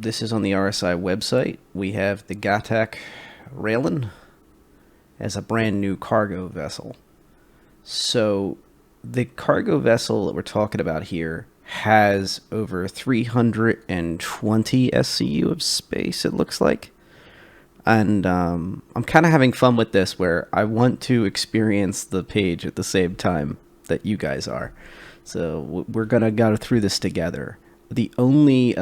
this is on the RSI website. We have the Gatac Railen as a brand new cargo vessel. So the cargo vessel that we're talking about here has over 320 SCU of space, it looks like. And I'm kind of having fun with this where I want to experience the page at the same time that you guys are. So we're going to go through this together. The only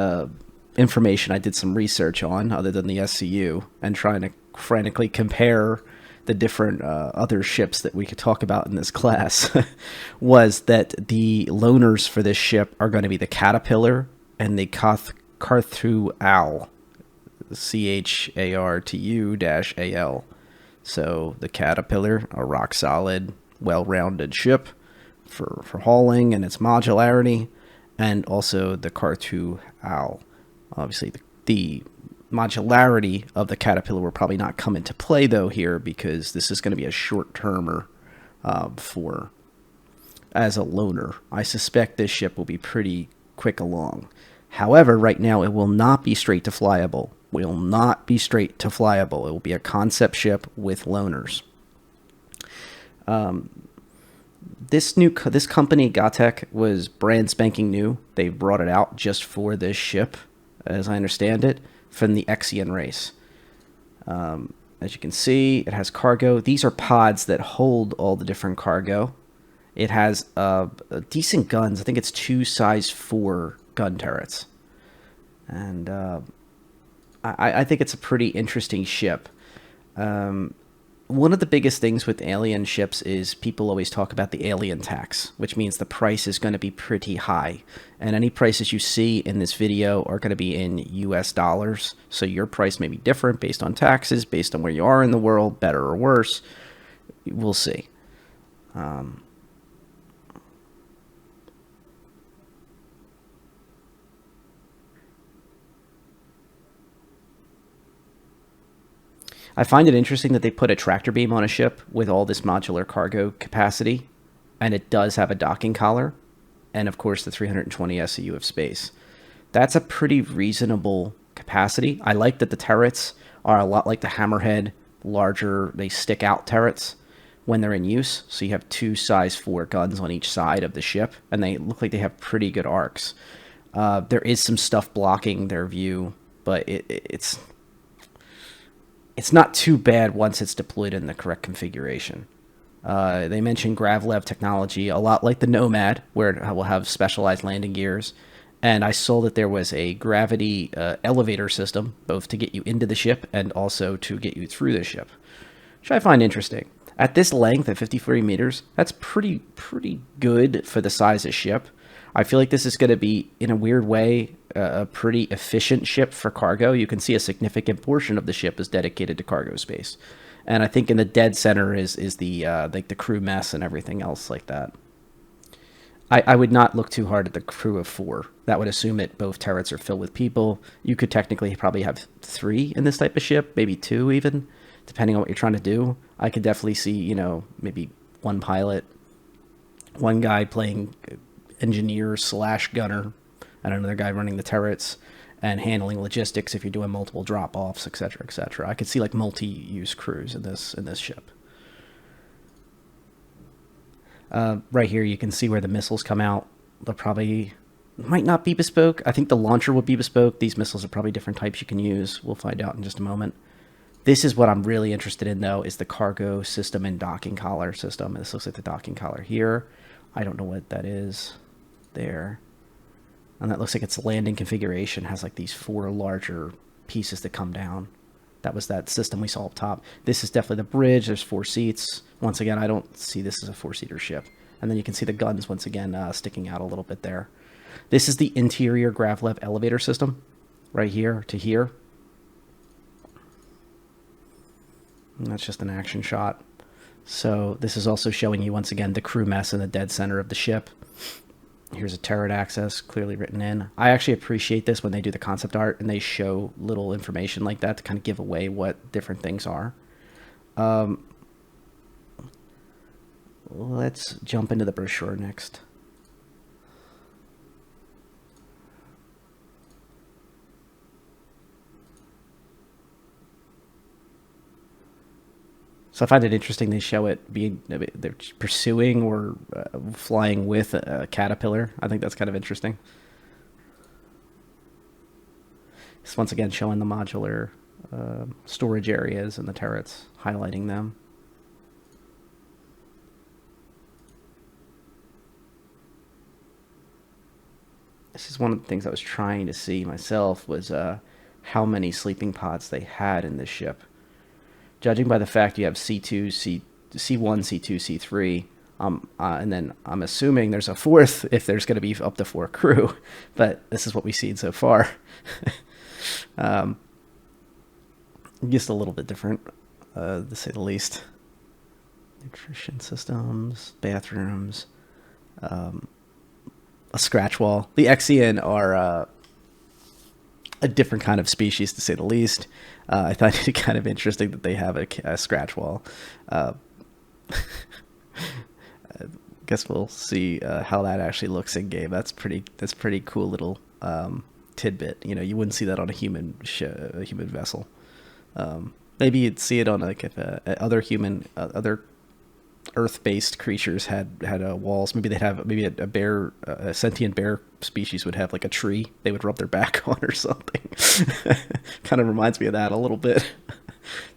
information I did some research on, other than the SCU, and trying to frantically compare the different other ships that we could talk about in this class, was that the loaners for this ship are going to be the Caterpillar and the Carthu-Al. CHARTU-AL. So the Caterpillar, a rock solid, well-rounded ship for hauling and its modularity, and also the Carthu-Al. Obviously, the modularity of the Caterpillar will probably not come into play though here, because this is going to be a short-termer for as a loaner. I suspect this ship will be pretty quick along. However, right now it will not be straight to flyable. Will not be straight to flyable. It will be a concept ship with loaners. This company, Gatac, was brand spanking new. They brought it out just for this ship, as I understand it, from the Xi'An race. As you can see, it has cargo. These are pods that hold all the different cargo. It has decent guns. I think it's 2 size 4 gun turrets. And I think it's a pretty interesting ship. One of the biggest things with alien ships is people always talk about the alien tax, which means the price is going to be pretty high. And any prices you see in this video are going to be in US dollars. So your price may be different based on taxes, based on where you are in the world, better or worse. We'll see. I find it interesting that they put a tractor beam on a ship with all this modular cargo capacity, and it does have a docking collar, and of course the 320 SCU of space. That's a pretty reasonable capacity. I like that the turrets are a lot like the Hammerhead, larger, they stick out turrets when they're in use. So you have 2 size 4 guns on each side of the ship, and they look like they have pretty good arcs. There is some stuff blocking their view, but it's not too bad once it's deployed in the correct configuration. They mentioned Gravlev technology, a lot like the Nomad, where it will have specialized landing gears. And I saw that there was a gravity elevator system, both to get you into the ship and also to get you through the ship, which I find interesting. At this length, at 53 meters, that's pretty good for the size of ship. I feel like this is going to be, in a weird way, a pretty efficient ship for cargo. You can see a significant portion of the ship is dedicated to cargo space. And I think in the dead center is the like the crew mess and everything else like that. I would not look too hard at the crew of 4. That would assume that both turrets are filled with people. You could technically probably have 3 in this type of ship, maybe 2 even, depending on what you're trying to do. I could definitely see, maybe 1 pilot, 1 guy playing engineer / gunner, and another guy running the turrets and handling logistics if you're doing multiple drop-offs, etc., etc. I could see like multi-use crews in this ship. Right here, you can see where the missiles come out. They'll probably might not be bespoke. I think the launcher will be bespoke. These missiles are probably different types you can use. We'll find out in just a moment. This is what I'm really interested in, though, is the cargo system and docking collar system. This looks like the docking collar here. I don't know what that is there. And that looks like its landing configuration has like these 4 larger pieces that come down. That was that system we saw up top. This is definitely the bridge. There's 4 seats. Once again, I don't see this as a 4-seater ship. And then you can see the guns once again sticking out a little bit there. This is the interior Gravlev elevator system right here to here. And that's just an action shot. So this is also showing you once again the crew mess in the dead center of the ship. Here's a turret access clearly written in. I actually appreciate this when they do the concept art and they show little information like that to kind of give away what different things are. Let's jump into the brochure next. So I find it interesting they show it being they're pursuing or flying with a caterpillar. I think that's kind of interesting. It's once again showing the modular storage areas and the turrets, highlighting them. This is one of the things I was trying to see myself was how many sleeping pods they had in this ship. Judging by the fact you have C2, C1, C2, C3, and then I'm assuming there's a fourth if there's going to be up to 4 crew, but this is what we've seen so far. um, just a little bit different, to say the least. Nutrition systems, bathrooms, a scratch wall. The Xi'An are a different kind of species, to say the least. I find it kind of interesting that they have a scratch wall. I guess we'll see how that actually looks in game. That's pretty cool little tidbit. You know, you wouldn't see that on a human vessel. Maybe you'd see it on like if other Earth-based creatures had walls. Maybe they'd have a bear, a sentient bear species would have like a tree they would rub their back on or something. Kind of reminds me of that a little bit.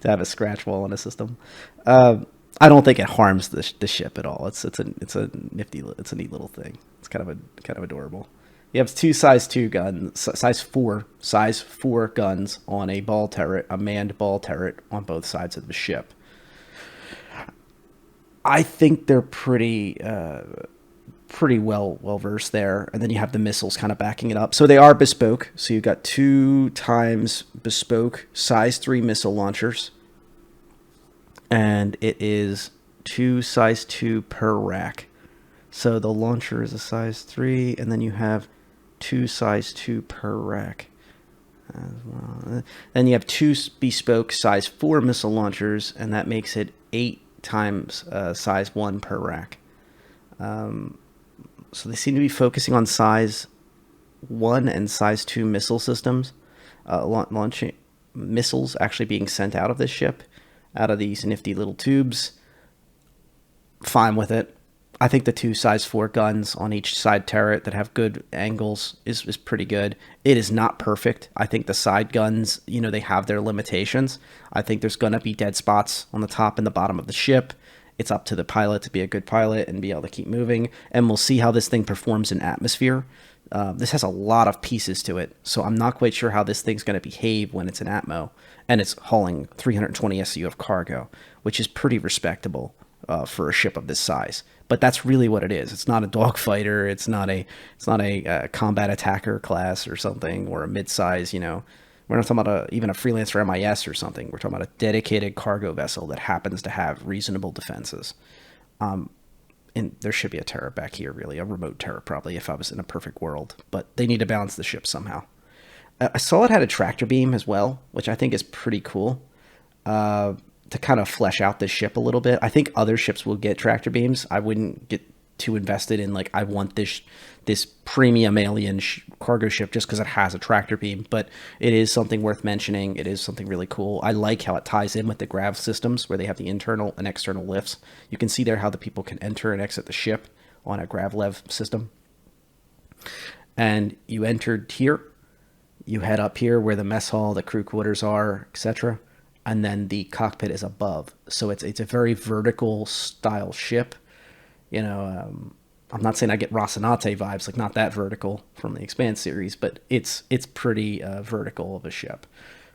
To have a scratch wall in a system. I don't think it harms the ship at all. It's a neat little thing. It's kind of adorable. You have two size 2 guns, size 4 guns on a ball turret, a manned ball turret on both sides of the ship. I think they're pretty well versed there, and then you have the missiles kind of backing it up. So they are bespoke. So you've got 2 times bespoke size 3 missile launchers, and it is 2 size 2 per rack. So the launcher is a size 3, and then you have 2 size 2 per rack. Then you have 2 bespoke size 4 missile launchers, and that makes it 8 times size 1 per rack. So they seem to be focusing on size 1 and size 2 missile systems, launching missiles actually being sent out of this ship, out of these nifty little tubes. Fine with it. I think the 2 size 4 guns on each side turret that have good angles is pretty good. It is not perfect. I think the side guns, you know, they have their limitations. I think there's going to be dead spots on the top and the bottom of the ship. It's up to the pilot to be a good pilot and be able to keep moving. And we'll see how this thing performs in atmosphere. This has a lot of pieces to it, so I'm not quite sure how this thing's going to behave when it's in atmo. And it's hauling 320 SCU of cargo, which is pretty respectable for a ship of this size. But that's really what it is. It's not a dogfighter. It's not a combat attacker class or something, or a mid-size, you know. We're not talking about even a freelancer MIS or something. We're talking about a dedicated cargo vessel that happens to have reasonable defenses. And there should be a turret back here, really. A remote turret, probably, if I was in a perfect world. But they need to balance the ship somehow. I saw it had a tractor beam as well, which I think is pretty cool. To kind of flesh out this ship a little bit. I think other ships will get tractor beams. I wouldn't get too invested in, like, I want this premium alien cargo ship just because it has a tractor beam, but it is something worth mentioning. It is something really cool. I like how it ties in with the grav systems where they have the internal and external lifts. You can see there how the people can enter and exit the ship on a gravlev system. And you entered here, you head up here where the mess hall, the crew quarters are, etc., and then the cockpit is above. So it's a very vertical style ship. You know, I'm not saying I get Rocinante vibes, like not that vertical from the Expanse series, but it's pretty vertical of a ship,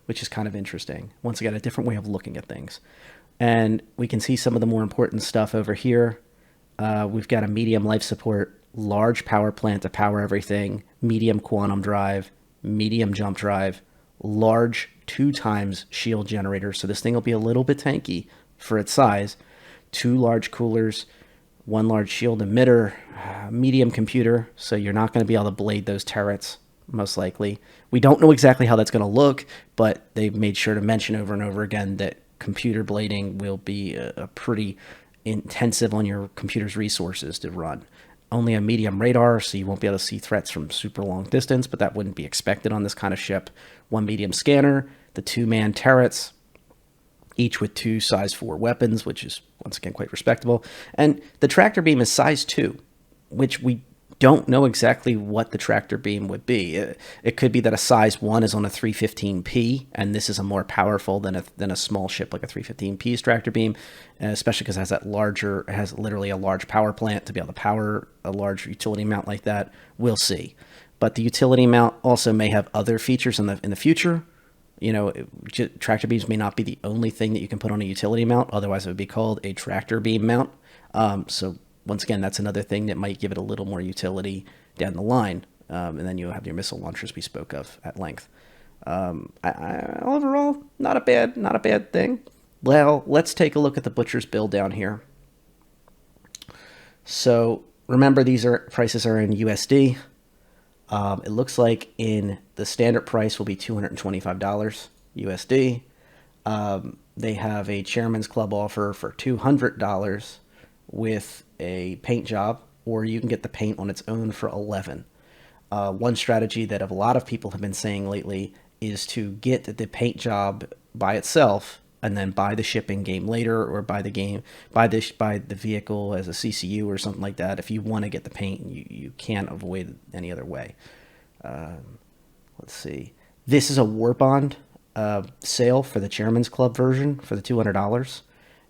which is kind of interesting. Once again, a different way of looking at things. And we can see some of the more important stuff over here. We've got a medium life support, large power plant to power everything, medium quantum drive, medium jump drive, large 2 times shield generator. So this thing will be a little bit tanky for its size. 2 large coolers, 1 large shield emitter, medium computer. So you're not going to be able to blade those turrets, most likely. We don't know exactly how that's going to look, but they've made sure to mention over and over again that computer blading will be a pretty intensive on your computer's resources to run. Only a medium radar, so you won't be able to see threats from super long distance, but that wouldn't be expected on this kind of ship. 1 medium scanner, the 2-man turrets, each with 2 size 4 weapons, which is once again quite respectable. And the tractor beam is size 2, which we don't know exactly what the tractor beam would be. It could be that a size 1 is on a 315P, and this is a more powerful than a small ship like a 315P's tractor beam, especially because it has literally a large power plant to be able to power a large utility mount like that. We'll see. But the utility mount also may have other features in the future. You know, tractor beams may not be the only thing that you can put on a utility mount. Otherwise, it would be called a tractor beam mount. So once again, that's another thing that might give it a little more utility down the line. And then you have your missile launchers we spoke of at length. Overall, not a bad thing. Well, let's take a look at the butcher's bill down here. So remember, prices are in USD. It looks like in the standard price will be $225 USD. They have a Chairman's Club offer for $200 with a paint job, or you can get the paint on its own for $11. One strategy that a lot of people have been saying lately is to get the paint job by itself and then buy the ship in game later, or buy the vehicle as a CCU or something like that. If you want to get the paint, you can't avoid it any other way. Let's see. This is a war bond sale for the Chairman's Club version for the $200.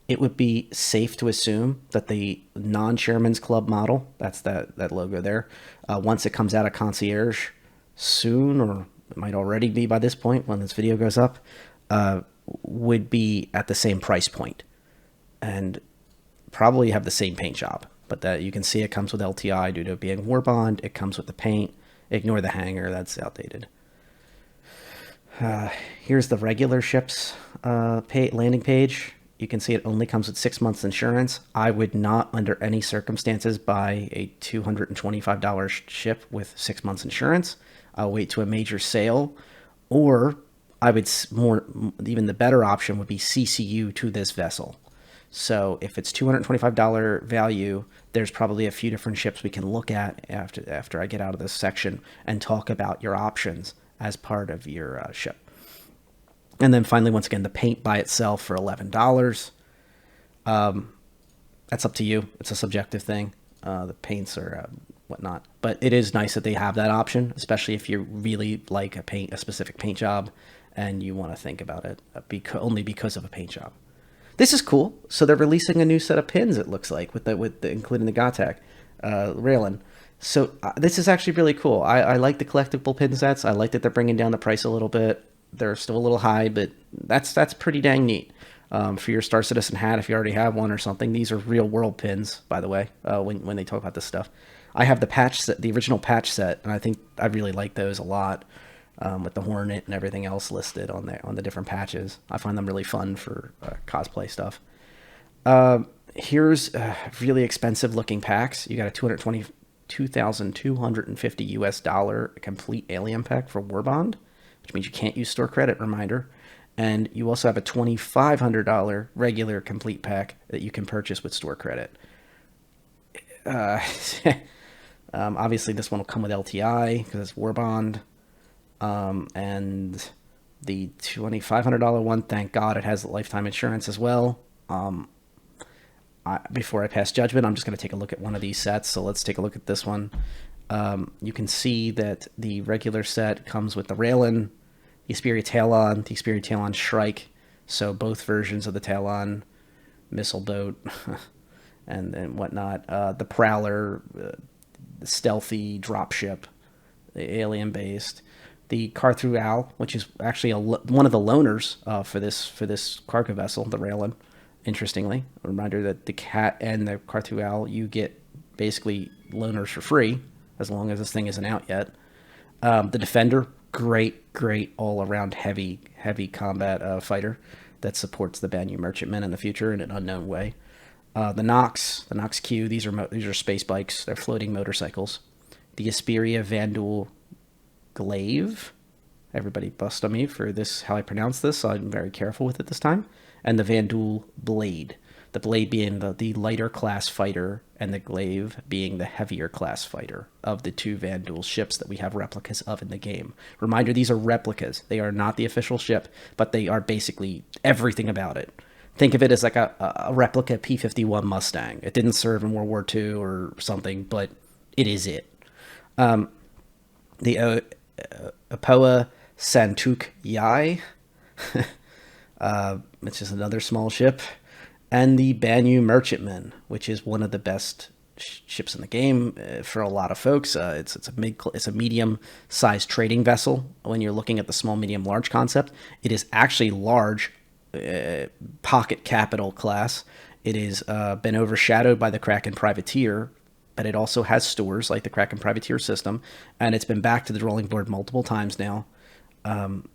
It would be safe to assume that the non-Chairman's Club model, that's that logo there, once it comes out of Concierge soon, or it might already be by this point when this video goes up, would be at the same price point and probably have the same paint job. But that you can see it comes with LTI due to it being war bond. It comes with the paint. Ignore the hanger, that's outdated. Here's the regular ship's landing page. You can see it only comes with 6 months insurance. I would not, under any circumstances, buy a $225 ship with 6 months insurance. I'll wait to a major sale, or I would even the better option would be CCU to this vessel. So if it's $225 value, there's probably a few different ships we can look at after I get out of this section and talk about your options as part of your ship. And then finally, once again, the paint by itself for $11. That's up to you. It's a subjective thing. The paints are whatnot. But it is nice that they have that option, especially if you really like a specific paint job and you want to think about it only because of a paint job. This is cool. So they're releasing a new set of pins, it looks like, including the Gatac Railen. So this is actually really cool. I like the collectible pin sets. I like that they're bringing down the price a little bit. They're still a little high, but that's pretty dang neat. For your Star Citizen hat, if you already have one or something. These are real world pins, by the way, when they talk about this stuff. I have the patch set, the original patch set, and I think I really like those a lot, with the Hornet and everything else listed on the different patches. I find them really fun for cosplay stuff. Here's really expensive looking packs. You got a $2,250 US complete alien pack for Warbond, which means you can't use store credit, reminder. And you also have a $2,500 regular complete pack that you can purchase with store credit. Obviously, this one will come with LTI because it's Warbond. And the $2,500 one, thank God it has lifetime insurance as well. Before I pass judgment, I'm just going to take a look at one of these sets. So let's take a look at this one. You can see that the regular set comes with the Railen, the Xperia Talon, the Xperia Talon Shrike. So both versions of the Talon missile boat and whatnot. The Prowler, the stealthy dropship, the alien-based. The Carthew Owl, which is actually one of the loaners for this cargo vessel, the Railen. Interestingly, a reminder that the Cat and the Carthew Owl, you get basically loaners for free as long as this thing isn't out yet. The Defender, great all-around heavy combat fighter that supports the Banyu Merchantmen in the future in an unknown way. The Nox Q, these are space bikes. They're floating motorcycles. The Xperia Vandal Glaive. Everybody bust on me for this, how I pronounce this, so I'm very careful with it this time. And the Vandal Blade. The Blade being the lighter class fighter, and the Glaive being the heavier class fighter of the two Vanduul ships that we have replicas of in the game. Reminder, these are replicas. They are not the official ship, but they are basically everything about it. Think of it as like a replica P-51 Mustang. It didn't serve in World War II or something, but it is it. The Apoa Santuk Yai, which is another small ship, and the Banyu Merchantman, which is one of the best ships in the game for a lot of folks. It's a medium-sized trading vessel. When you're looking at the small, medium, large concept, it is actually large, pocket capital class. It has been overshadowed by the Kraken Privateer, but it also has stores like the Kraken Privateer system, and it's been back to the drawing board multiple times now.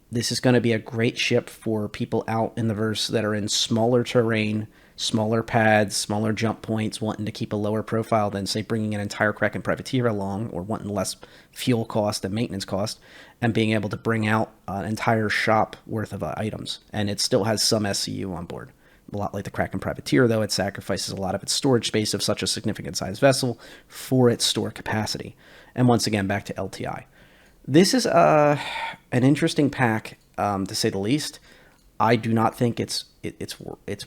This is going to be a great ship for people out in the verse that are in smaller terrain, smaller pads, smaller jump points, wanting to keep a lower profile than, say, bringing an entire Kraken Privateer along, or wanting less fuel cost and maintenance cost, and being able to bring out an entire shop worth of items. And it still has some SCU on board. A lot like the Kraken Privateer, though, it sacrifices a lot of its storage space of such a significant size vessel for its store capacity. And once again, back to LTI. This is an interesting pack, to say the least. I do not think it's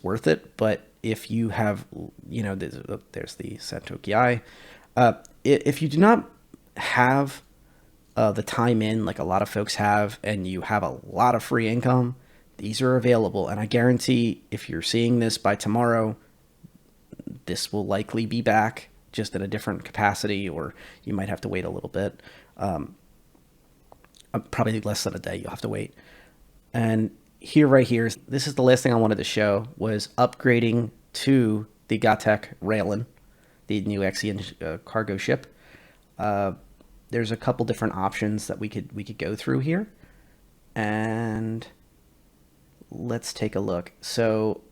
worth it, but if you have, there's the Santoki. If you do not have the time in, like a lot of folks have, and you have a lot of free income, these are available. And I guarantee if you're seeing this by tomorrow, this will likely be back, just in a different capacity, or you might have to wait a little bit. Probably less than a day you'll have to wait. And right here, this is the last thing I wanted to show, was upgrading to the Gatac Railen, the new Xi'An cargo ship. There's a couple different options that we could go through here, and let's take a look. So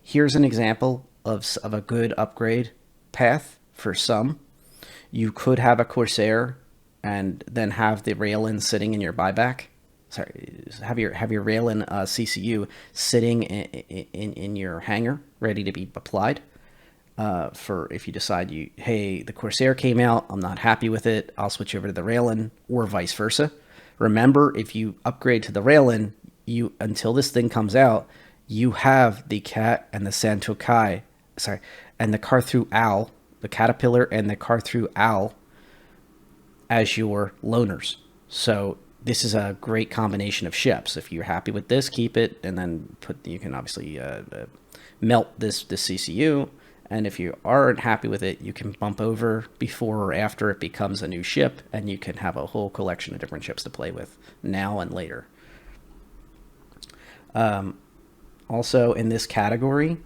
here's an example of a good upgrade path for some. You could have a Corsair and then have the Railen sitting in your buyback. Sorry, have your Railen CCU sitting in your hangar, ready to be applied. For if you decide hey, the Corsair came out, I'm not happy with it, I'll switch over to the Railen, or vice versa. Remember, if you upgrade to the Railen, until this thing comes out, you have the Cat and the Santokai, and the Carthu Owl, the Caterpillar and the Carthu Owl as your loaners. So this is a great combination of ships. If you're happy with this, keep it, and then you can obviously melt this CCU. And if you aren't happy with it, you can bump over before or after it becomes a new ship, and you can have a whole collection of different ships to play with now and later. Also in this category,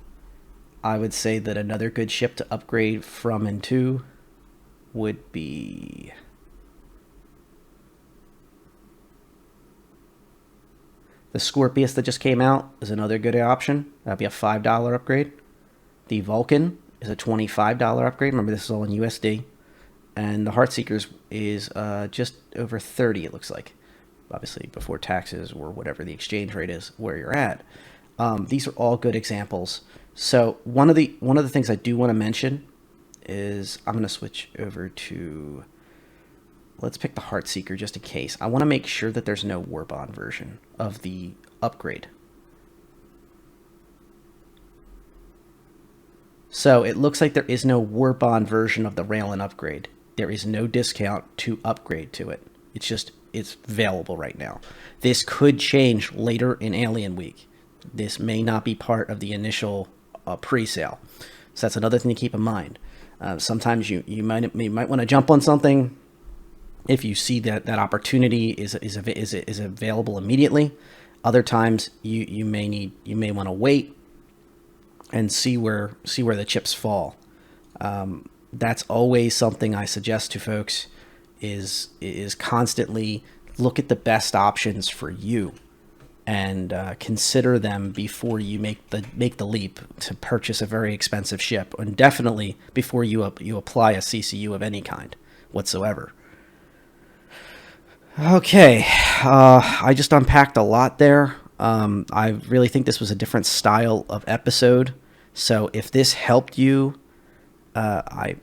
I would say that another good ship to upgrade from and to would be the Scorpius that just came out is another good option. That'd be a $5 upgrade. The Vulcan is a $25 upgrade. Remember, this is all in USD. And the Heartseekers is just over 30, it looks like. Obviously, before taxes or whatever the exchange rate is where you're at. These are all good examples. So one of the things I do want to mention is I'm going to switch over to, let's pick the Heartseeker just in case. I want to make sure that there's no Warbond version of the upgrade. So it looks like there is no Warbond version of the Railen upgrade. There is no discount to upgrade to it. It's available right now. This could change later in Alien Week. This may not be part of the initial pre-sale. So that's another thing to keep in mind. Sometimes you might want to jump on something if you see that opportunity is available immediately. Other times you may want to wait and see where the chips fall. That's always something I suggest to folks is constantly look at the best options for you and consider them before you make the leap to purchase a very expensive ship, and definitely before you apply a CCU of any kind whatsoever. Okay, I just unpacked a lot there. I really think this was a different style of episode. So if this helped you, I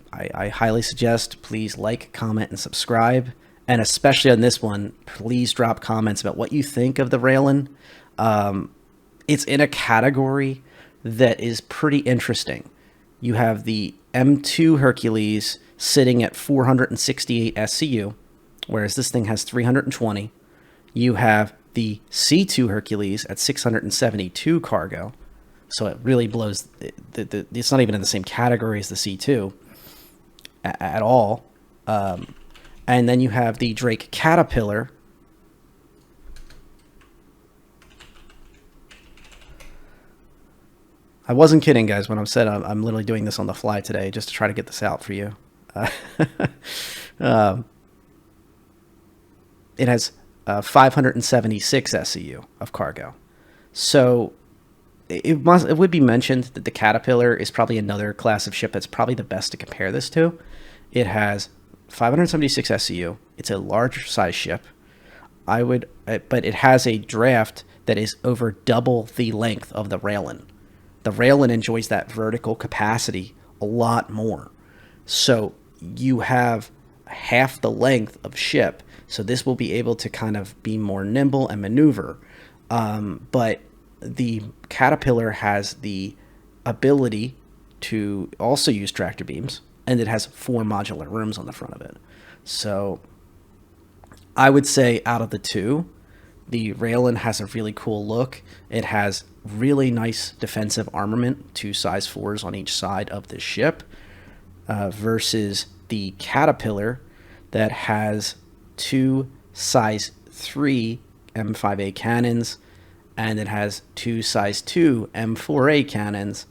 highly suggest please like, comment, and subscribe. And especially on this one, please drop comments about what you think of the Railen. It's in a category that is pretty interesting. You have the M2 Hercules sitting at 468 SCU, whereas this thing has 320. You have the C2 Hercules at 672 cargo. So it really blows. It's not even in the same category as the C2 at all. And then you have the Drake Caterpillar. I wasn't kidding, guys, when I said I'm literally doing this on the fly today just to try to get this out for you. Uh, it has 576 SCU of cargo. So it would be mentioned that the Caterpillar is probably another class of ship that's probably the best to compare this to. It has 576 SCU. It's a large size ship. But it has a draft that is over double the length of the Railen. The Railen enjoys that vertical capacity a lot more. So you have half the length of ship. So this will be able to kind of be more nimble and maneuver. But the Caterpillar has the ability to also use tractor beams, and it has 4 modular rooms on the front of it. So I would say out of the two, the Railen has a really cool look. It has really nice defensive armament, 2 size 4s on each side of the ship, versus the Caterpillar that has 2 size 3 M5A cannons, and it has 2 size 2 M4A cannons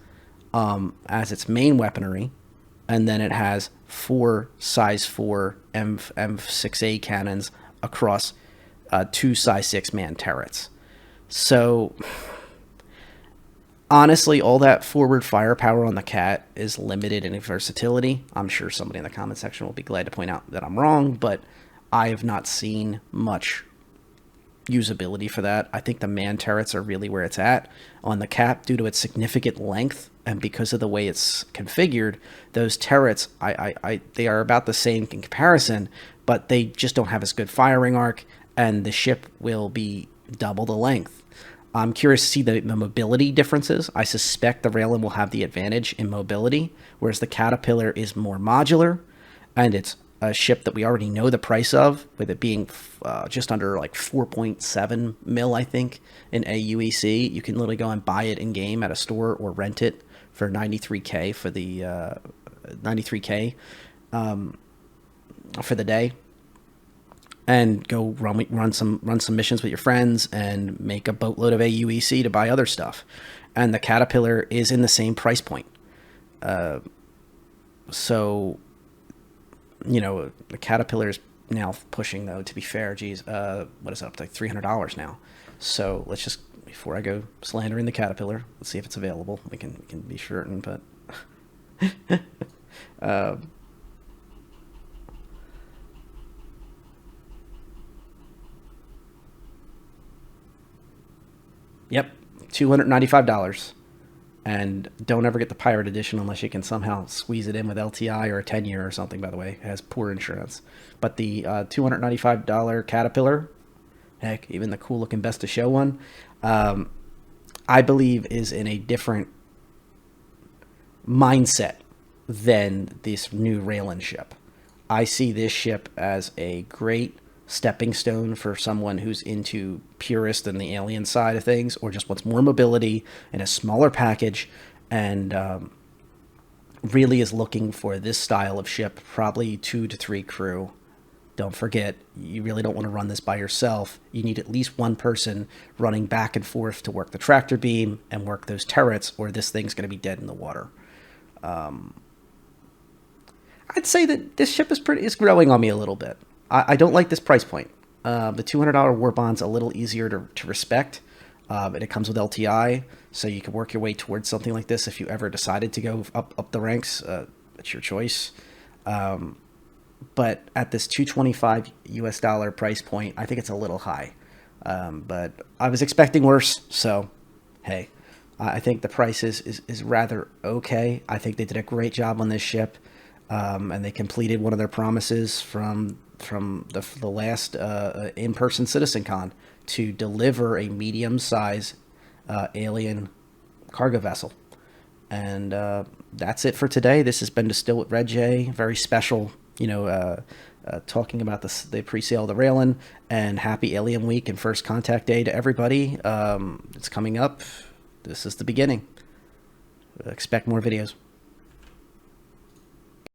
as its main weaponry, and then it has 4 size 4 M6A cannons across 2 size 6 man turrets. So honestly, all that forward firepower on the Cat is limited in versatility. I'm sure somebody in the comment section will be glad to point out that I'm wrong, but I have not seen much usability for that. I think the man turrets are really where it's at on the Cap due to its significant length, and because of the way it's configured, those turrets, they are about the same in comparison, but they just don't have as good firing arc, and the ship will be double the length. I'm curious to see the mobility differences. I suspect the Railen will have the advantage in mobility, whereas the Caterpillar is more modular, and it's a ship that we already know the price of, with it being just under like 4.7 mil, I think, in AUEC. You can literally go and buy it in game at a store or rent it for 93K for the 93K for the day, and go run some missions with your friends and make a boatload of AUEC to buy other stuff. And the Caterpillar is in the same price point. So, you know, the Caterpillar is now pushing, though, to be fair, geez, what is it, up to like $300 now. So let's just, before I go slandering the Caterpillar, let's see if it's available. We can be certain, but yep, $295. And don't ever get the Pirate Edition unless you can somehow squeeze it in with LTI or a 10-year or something, by the way. It has poor insurance. But the $295 Caterpillar, heck, even the cool-looking Best of Show one, I believe is in a different mindset than this new Railen ship. I see this ship as a great stepping stone for someone who's into purist and the alien side of things, or just wants more mobility in a smaller package, and really is looking for this style of ship, probably 2 to 3 crew. Don't forget, you really don't want to run this by yourself. You need at least one person running back and forth to work the tractor beam and work those turrets, or this thing's going to be dead in the water. I'd say that this ship is growing on me a little bit. I don't like this price point. The $200 war bond's a little easier to respect, and it comes with LTI, so you can work your way towards something like this if you ever decided to go up the ranks. It's your choice. But at this $225 US price point, I think it's a little high. But I was expecting worse, so hey, I think the price is rather okay. I think they did a great job on this ship, and they completed one of their promises from the last in-person CitizenCon to deliver a medium-size alien cargo vessel. And that's it for today. This has been Distill with Red J. Very special, talking about the pre-sale of the Railen, and happy Alien Week and First Contact Day to everybody. It's coming up. This is the beginning. Expect more videos.